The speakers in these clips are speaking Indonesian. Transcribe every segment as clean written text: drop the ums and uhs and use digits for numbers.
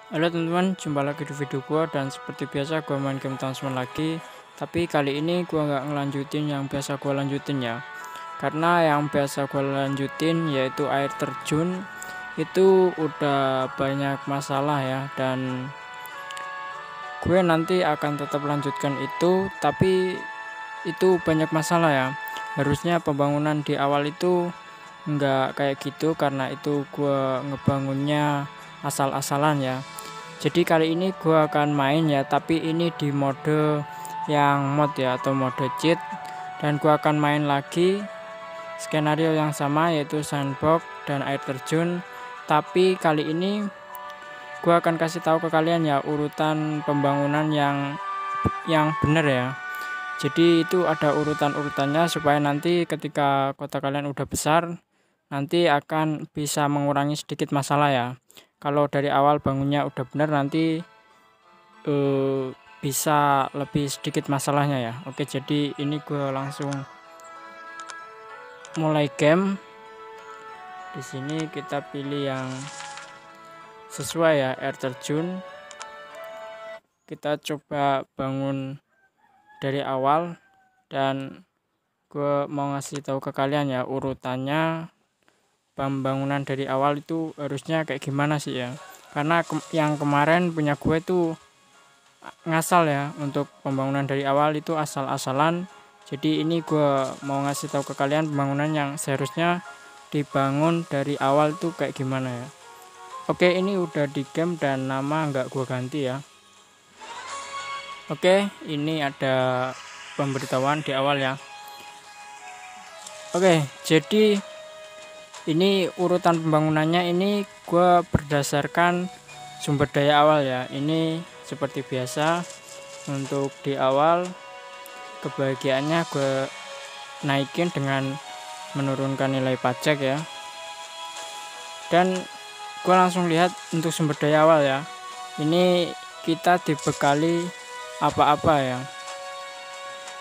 Halo teman-teman, jumpa lagi di video gua dan seperti biasa gua main game Townsmen lagi. Tapi kali ini gua nggak ngelanjutin yang biasa gua lanjutin ya. Karena yang biasa gua lanjutin yaitu air terjun itu udah banyak masalah ya, dan gue nanti akan tetap lanjutkan itu, tapi itu banyak masalah ya. Harusnya pembangunan di awal itu nggak kayak gitu, karena itu gua ngebangunnya asal-asalan ya. Jadi kali ini gua akan main ya, tapi ini di mode yang mod ya, atau mode cheat, dan gua akan main lagi skenario yang sama yaitu sandbox dan air terjun. Tapi kali ini gua akan kasih tahu ke kalian ya urutan pembangunan yang benar ya. Jadi itu ada urutan-urutannya supaya nanti ketika kota kalian udah besar nanti akan bisa mengurangi sedikit masalah ya. Kalau dari awal bangunnya udah benar, nanti bisa lebih sedikit masalahnya ya. Oke, jadi ini gue langsung mulai game. Di sini kita pilih yang sesuai ya, air terjun. Kita coba bangun dari awal, dan gue mau ngasih tahu ke kalian ya urutannya pembangunan dari awal itu harusnya kayak gimana sih ya. Karena yang kemarin punya gue tuh ngasal ya, untuk pembangunan dari awal itu asal-asalan. Jadi ini gue mau ngasih tahu ke kalian pembangunan yang seharusnya dibangun dari awal tuh kayak gimana ya. Oke, ini udah di game dan nama nggak gue ganti ya. Oke, ini ada pemberitahuan di awal ya. Oke, jadi ini urutan pembangunannya, ini gue berdasarkan sumber daya awal ya. Ini seperti biasa, untuk di awal kebahagiaannya gue naikin dengan menurunkan nilai pajak ya. Dan gue langsung lihat untuk sumber daya awal ya, ini kita dibekali apa-apa ya.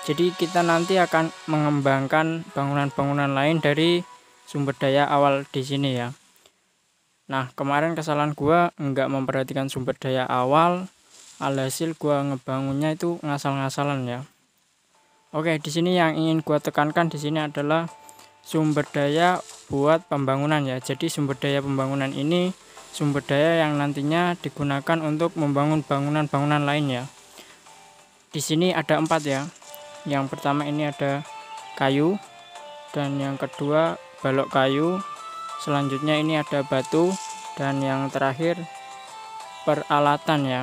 Jadi kita nanti akan mengembangkan bangunan-bangunan lain dari sumber daya awal di sini ya. Nah, kemarin kesalahan gua nggak memperhatikan sumber daya awal, alhasil gua ngebangunnya itu ngasal-ngasalan ya. Oke, di sini yang ingin gua tekankan di sini adalah sumber daya buat pembangunan ya. Jadi sumber daya pembangunan ini sumber daya yang nantinya digunakan untuk membangun bangunan-bangunan lain ya. Di sini ada 4 ya. Yang pertama ini ada kayu, dan yang kedua balok kayu, selanjutnya ini ada batu, dan yang terakhir peralatan ya.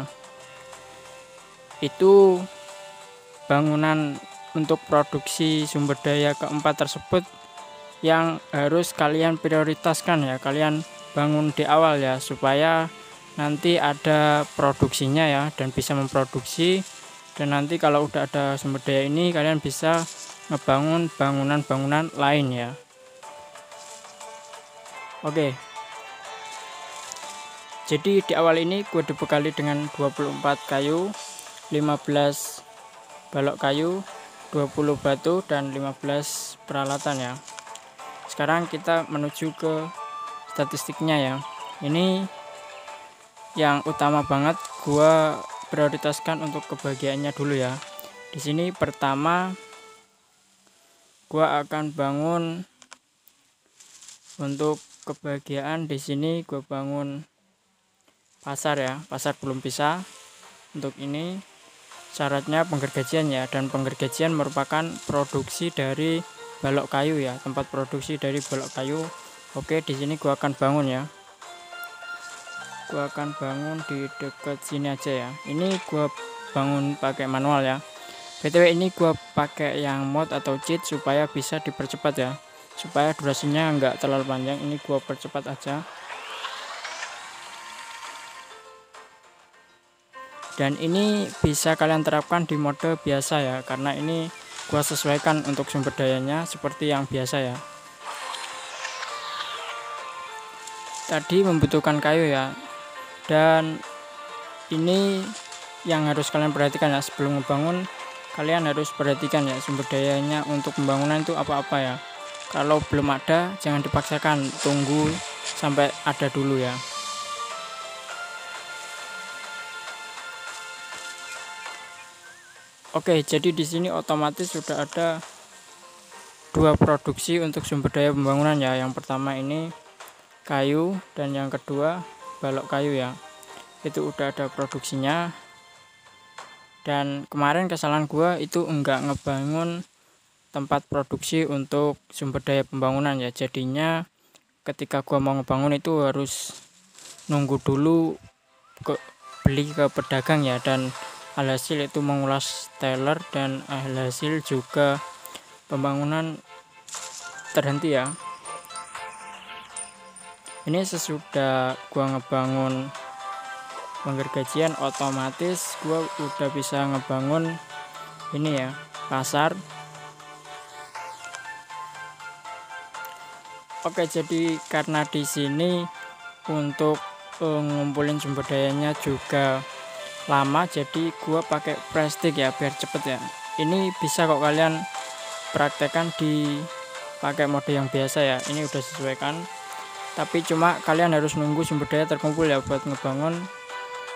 Itu bangunan untuk produksi sumber daya keempat tersebut yang harus kalian prioritaskan ya, kalian bangun di awal ya, supaya nanti ada produksinya ya, dan bisa memproduksi. Dan nanti kalau udah ada sumber daya ini, kalian bisa ngebangun bangunan-bangunan lain ya. Oke, jadi di awal ini gue dibekali dengan 24 kayu, 15 balok kayu, 20 batu, dan 15 peralatan ya. Sekarang kita menuju ke statistiknya ya. Ini yang utama banget, gue prioritaskan untuk kebahagiaannya dulu ya. Di sini pertama gua akan bangun untuk kebahagiaan. Di sini gua bangun pasar ya. Pasar belum bisa. Untuk ini syaratnya penggergajian ya, dan penggergajian merupakan produksi dari balok kayu ya, tempat produksi dari balok kayu. Oke, di sini gua akan bangun ya. Gua akan bangun di dekat sini aja ya. Ini gua bangun pakai manual ya. BTW ini gua pakai yang mod atau cheat supaya bisa dipercepat ya, supaya durasinya nggak terlalu panjang. Ini gua percepat aja. Dan ini bisa kalian terapkan di mode biasa ya, karena ini gua sesuaikan untuk sumber dayanya seperti yang biasa ya. Tadi membutuhkan kayu ya, dan ini yang harus kalian perhatikan ya, sebelum ngebangun kalian harus perhatikan ya sumber dayanya untuk pembangunan itu apa-apa ya. Kalau belum ada jangan dipaksakan, tunggu sampai ada dulu ya. Oke, jadi di sini otomatis sudah ada dua produksi untuk sumber daya pembangunan ya. Yang pertama ini kayu dan yang kedua balok kayu ya. Itu udah ada produksinya. Dan kemarin kesalahan gua itu enggak ngebangun tempat produksi untuk sumber daya pembangunan ya. Jadinya ketika gua mau ngebangun itu harus nunggu dulu beli ke pedagang ya, dan alhasil itu mengulas teller dan alhasil juga pembangunan terhenti ya. Ini sesudah gua ngebangun penggergajian, otomatis gua udah bisa ngebangun ini ya, pasar. Oke, jadi karena di sini untuk ngumpulin sumber dayanya juga lama, jadi gua pakai plastik ya biar cepet ya. Ini bisa kok kalian praktekkan di pakai mode yang biasa ya. Ini udah sesuaikan, tapi cuma kalian harus nunggu sumber daya terkumpul ya buat ngebangun.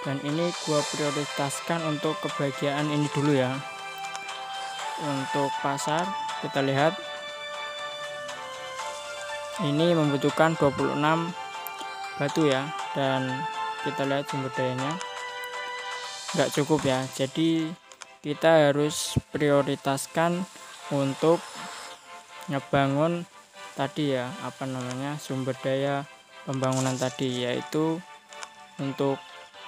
Dan ini gua prioritaskan untuk kebahagiaan ini dulu ya. Untuk pasar kita lihat ini membutuhkan 26 batu ya, dan kita lihat sumber dayanya nggak cukup ya. Jadi kita harus prioritaskan untuk ngebangun tadi ya, apa namanya, sumber daya pembangunan tadi, yaitu untuk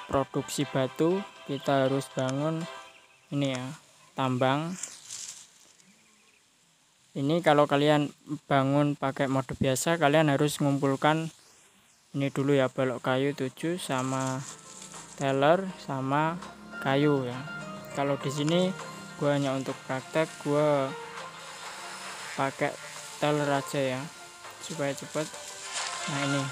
produksi batu kita harus bangun ini ya, tambang. Ini kalau kalian bangun pakai mode biasa, kalian harus mengumpulkan ini dulu ya, balok kayu 7 sama teller sama kayu ya. Kalau di sini gua hanya untuk praktek, gua pakai teller aja ya supaya cepet. Nah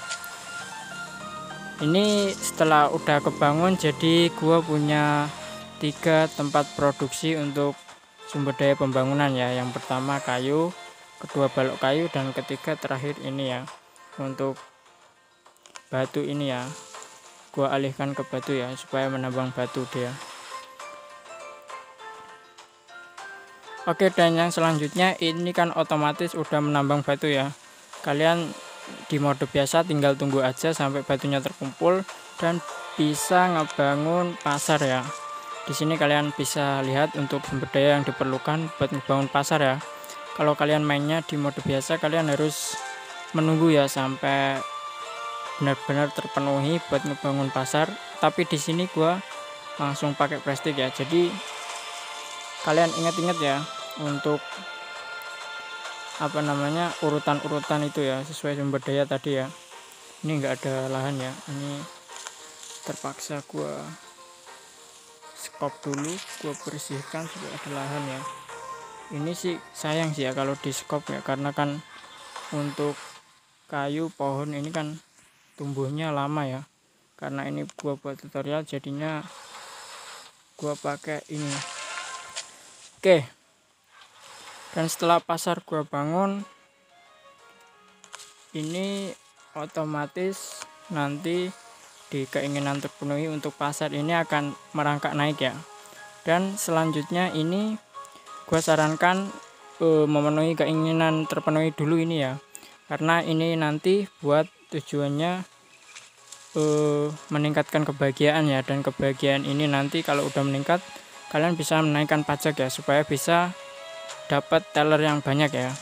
ini setelah udah kebangun, jadi gua punya 3 tempat produksi untuk sumber daya pembangunan ya. Yang pertama kayu, kedua balok kayu, dan ketiga terakhir ini ya untuk batu. Ini ya gua alihkan ke batu ya supaya menambang batu dia. Oke, dan yang selanjutnya ini kan otomatis udah menambang batu ya. Kalian di mode biasa tinggal tunggu aja sampai batunya terkumpul dan bisa ngebangun pasar ya. Di sini kalian bisa lihat untuk sumber daya yang diperlukan buat ngebangun pasar ya. Kalau kalian mainnya di mode biasa, kalian harus menunggu ya sampai benar-benar terpenuhi buat ngebangun pasar. Tapi di sini gua langsung pakai plastik ya. Jadi kalian ingat-ingat ya untuk apa namanya, urutan-urutan itu ya, sesuai sumber daya tadi ya. Ini enggak ada lahan ya. Ini terpaksa gua skop dulu, gue bersihkan supaya ada lahan ya. Ini sih sayang sih ya kalau di skop ya, karena kan untuk kayu pohon ini kan tumbuhnya lama ya. Karena ini gue buat tutorial, jadinya gue pakai ini. Oke, dan setelah pasar gue bangun, ini otomatis nanti di keinginan terpenuhi untuk pasar ini akan merangkak naik ya. Dan selanjutnya ini gue sarankan memenuhi keinginan terpenuhi dulu ini ya, karena ini nanti buat tujuannya meningkatkan kebahagiaan ya. Dan kebahagiaan ini nanti kalau udah meningkat, kalian bisa menaikkan pajak ya supaya bisa dapat teller yang banyak ya.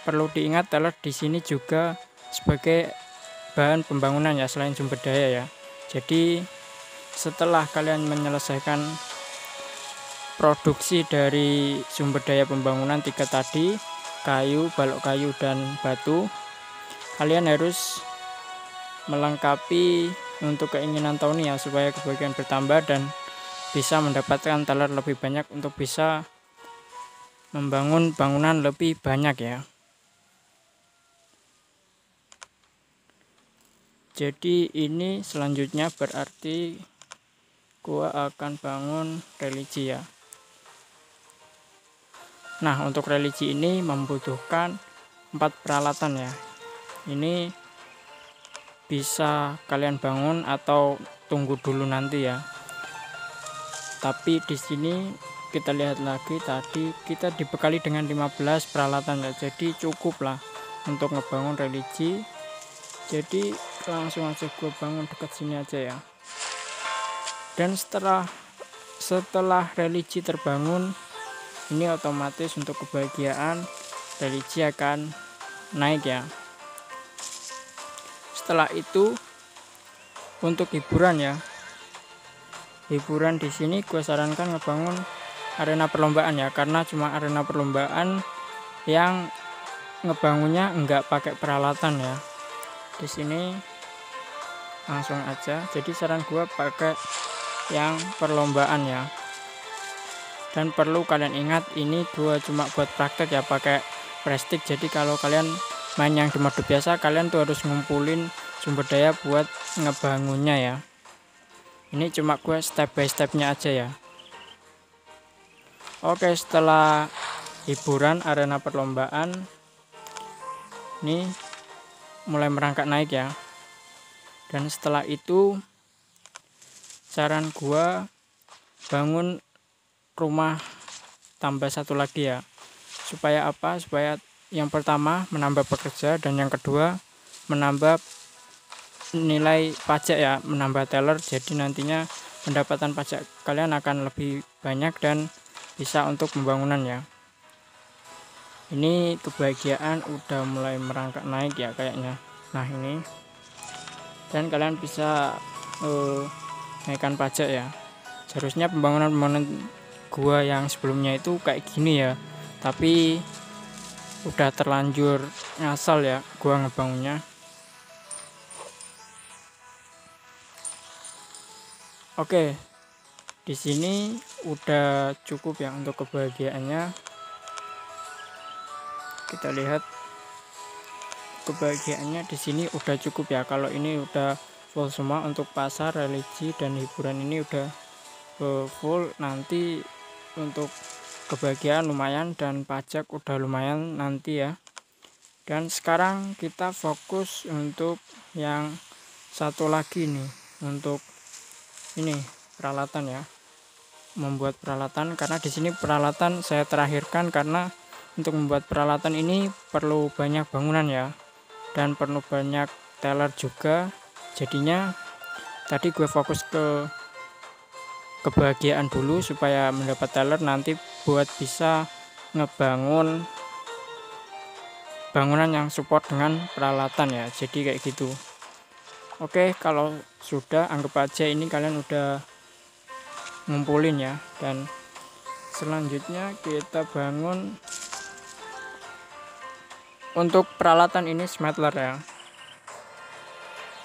Perlu diingat, teller di sini juga sebagai bahan pembangunan ya, selain sumber daya ya. Jadi setelah kalian menyelesaikan produksi dari sumber daya pembangunan 3 tadi, kayu, balok kayu, dan batu, kalian harus melengkapi untuk keinginan tahun ya, supaya kebahagiaan bertambah dan bisa mendapatkan teller lebih banyak untuk bisa membangun bangunan lebih banyak ya. Jadi ini selanjutnya berarti gua akan bangun religi ya. Nah, untuk religi ini membutuhkan 4 peralatan ya. Ini bisa kalian bangun atau tunggu dulu nanti ya. Tapi di sini kita lihat lagi, tadi kita dibekali dengan 15 peralatan ya, jadi cukup lah untuk ngebangun religi. Jadi langsung aja gue bangun dekat sini aja ya. Dan setelah religi terbangun, ini otomatis untuk kebahagiaan religi akan naik ya. Setelah itu untuk hiburan ya, hiburan di sini gue sarankan ngebangun arena perlombaan ya, karena cuma arena perlombaan yang ngebangunnya enggak pakai peralatan ya. Di sini langsung aja, jadi saran gue pakai yang perlombaan ya. Dan perlu kalian ingat, ini gue cuma buat praktek ya, pakai prestik. Jadi kalau kalian main yang di mode biasa, kalian tuh harus ngumpulin sumber daya buat ngebangunnya ya. Ini cuma gue step by stepnya aja ya. Oke, setelah hiburan arena perlombaan, ini mulai merangkak naik ya. Dan setelah itu saran gua bangun rumah tambah satu lagi ya. Supaya apa? Supaya yang pertama menambah pekerja, dan yang kedua menambah nilai pajak ya, menambah teller. Jadi nantinya pendapatan pajak kalian akan lebih banyak dan bisa untuk pembangunan ya. Ini kebahagiaan udah mulai merangkak naik ya kayaknya. Nah ini, dan kalian bisa naikkan pajak ya. Seharusnya pembangunan gua yang sebelumnya itu kayak gini ya, tapi udah terlanjur ngasal ya gua ngebangunnya. Oke, di sini udah cukup ya untuk kebahagiaannya. Kita lihat kebahagiaannya di sini udah cukup ya. Kalau ini udah full semua untuk pasar, religi, dan hiburan ini udah full. Nanti untuk kebahagiaan lumayan dan pajak udah lumayan nanti ya. Dan sekarang kita fokus untuk yang satu lagi nih, untuk ini peralatan ya, membuat peralatan. Karena di sini peralatan saya terakhirkan, karena untuk membuat peralatan ini perlu banyak bangunan ya, dan perlu banyak teller juga. Jadinya tadi gue fokus ke kebahagiaan dulu supaya mendapat teller, nanti buat bisa ngebangun bangunan yang support dengan peralatan ya. Jadi kayak gitu. Oke, kalau sudah, anggap aja ini kalian udah ngumpulin ya. Dan selanjutnya kita bangun untuk peralatan ini smelter ya.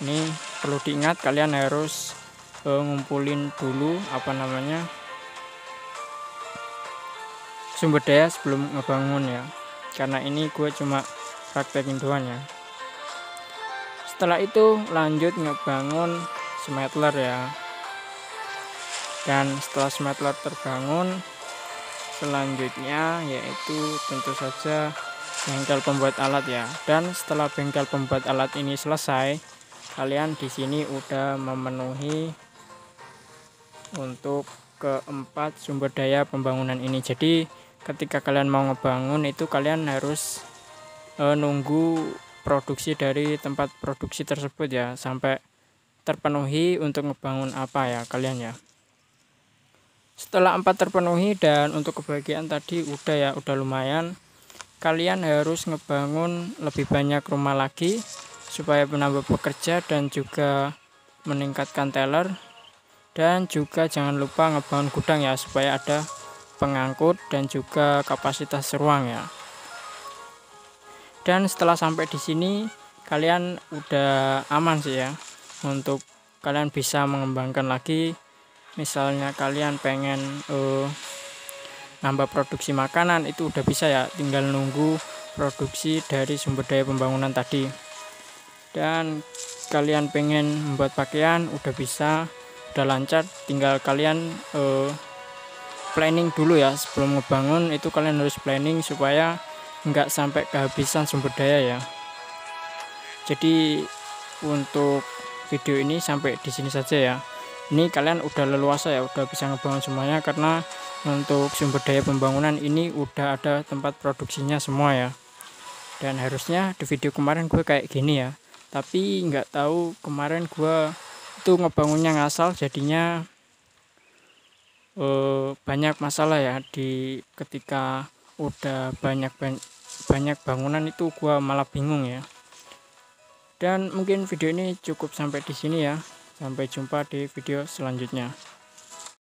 Ini perlu diingat, kalian harus ngumpulin dulu sumber daya sebelum ngebangun ya. Karena ini gue cuma praktekin doang ya. Setelah itu lanjut ngebangun smelter ya. Dan setelah smelter terbangun, selanjutnya yaitu tentu saja bengkel pembuat alat ya. Dan setelah bengkel pembuat alat ini selesai, kalian di sini udah memenuhi untuk keempat sumber daya pembangunan ini. Jadi ketika kalian mau ngebangun itu, kalian harus nunggu produksi dari tempat produksi tersebut ya, sampai terpenuhi untuk ngebangun apa ya kalian ya. Setelah 4 terpenuhi dan untuk kebahagiaan tadi udah lumayan, kalian harus ngebangun lebih banyak rumah lagi supaya menambah pekerja dan juga meningkatkan teller. Dan juga jangan lupa ngebangun gudang ya, supaya ada pengangkut dan juga kapasitas ruang ya. Dan setelah sampai di sini kalian udah aman sih ya, untuk kalian bisa mengembangkan lagi. Misalnya kalian pengen nambah produksi makanan, itu udah bisa ya, tinggal nunggu produksi dari sumber daya pembangunan tadi. Dan kalian pengen membuat pakaian, udah bisa, udah lancar, tinggal kalian planning dulu ya. Sebelum ngebangun itu kalian harus planning supaya nggak sampai kehabisan sumber daya ya. Jadi untuk video ini sampai di sini saja ya. Ini kalian udah leluasa ya, udah bisa ngebangun semuanya, karena untuk sumber daya pembangunan ini udah ada tempat produksinya semua ya. Dan harusnya di video kemarin gue kayak gini ya, tapi nggak tahu kemarin gue itu ngebangunnya ngasal, jadinya banyak masalah ya di ketika udah banyak bangunan itu gua malah bingung ya. Dan mungkin video ini cukup sampai di sini ya. Sampai jumpa di video selanjutnya.